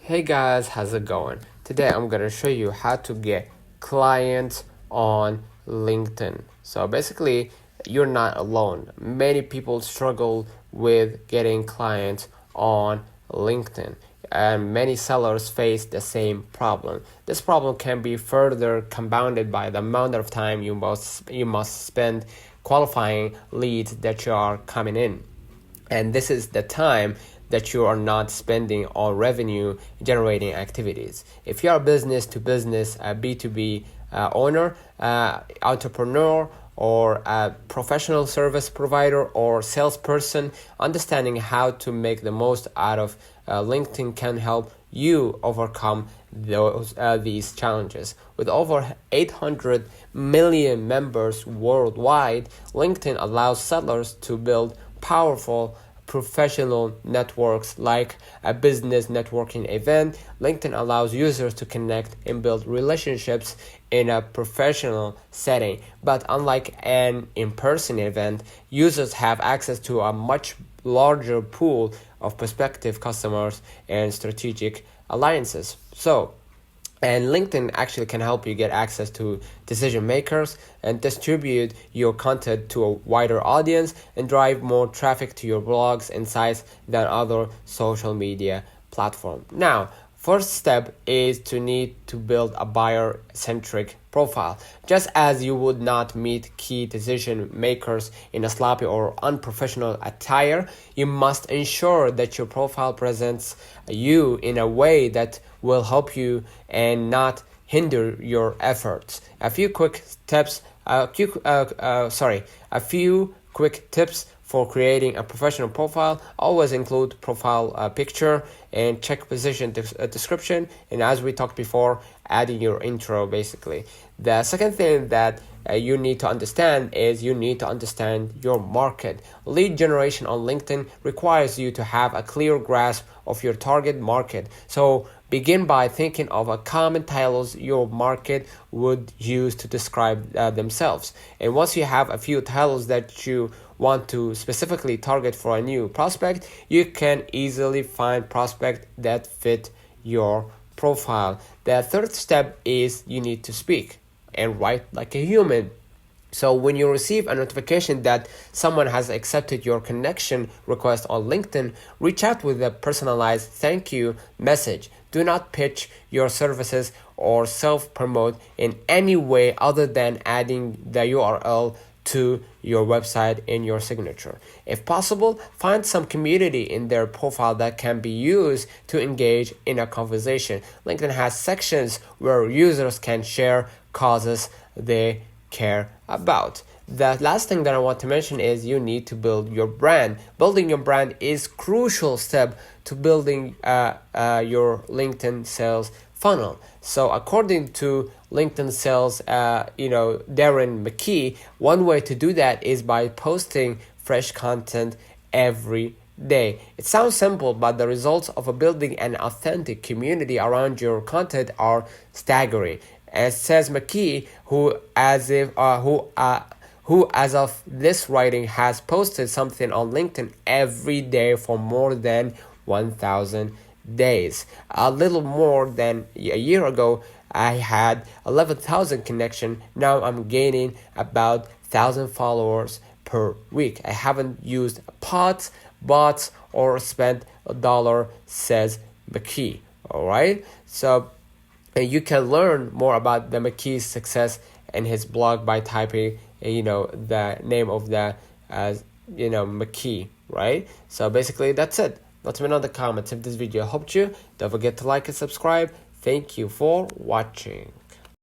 Hey guys, how's it going? Today I'm gonna show you how to get clients on LinkedIn. So basically, you're not alone. Many people struggle with getting clients on LinkedIn, and many sellers face the same problem. This problem can be further compounded by the amount of time you must spend qualifying leads that you are coming in, and this is the time that you are not spending on revenue generating activities. If you are business to business, a B2B owner, entrepreneur, or a professional service provider or salesperson, understanding how to make the most out of LinkedIn can help you overcome these challenges. With over 800 million members worldwide, LinkedIn allows sellers to build powerful professional networks. Like a business networking event, LinkedIn allows users to connect and build relationships in a professional setting. But unlike an in-person event, users have access to a much larger pool of prospective customers and strategic alliances. And LinkedIn actually can help you get access to decision makers and distribute your content to a wider audience and drive more traffic to your blogs and sites than other social media platforms. Now, first step is to need to build a buyer-centric profile. Just as you would not meet key decision makers in a sloppy or unprofessional attire, you must ensure that your profile presents you in a way that will help you and not hinder your efforts. A few quick tips for creating a professional profile always include profile picture and check position description, and as we talked before, adding your intro. Basically, the second thing that you need to understand is you need to understand your market. Lead generation on LinkedIn requires you to have a clear grasp of your target market. So begin by thinking of a common titles your market would use to describe themselves. And once you have a few titles that you want to specifically target for a new prospect, you can easily find prospects that fit your profile. The third step is you need to speak and write like a human. So when you receive a notification that someone has accepted your connection request on LinkedIn, reach out with a personalized thank you message. Do not pitch your services or self-promote in any way other than adding the URL to your website in your signature. If possible, find some community in their profile that can be used to engage in a conversation. LinkedIn has sections where users can share causes they care about. The last thing that I want to mention is you need to build your brand. Building your brand is crucial step to building your LinkedIn sales funnel. So according to LinkedIn sales, Darren McKee, one way to do that is by posting fresh content every day. It sounds simple, but the results of building an authentic community around your content are staggering. As says McKee, who as of this writing has posted something on LinkedIn every day for more than 1,000 days. A little more than a year ago, I had 11,000 connection. Now I'm gaining about 1,000 followers per week. I haven't used bots, or spent $1, says McKee. All right. So you can learn more about the McKee's success in his blog by typing, the name of the, McKee, right? So basically, that's it. Let me know in the comments if this video helped you. Don't forget to like and subscribe. Thank you for watching.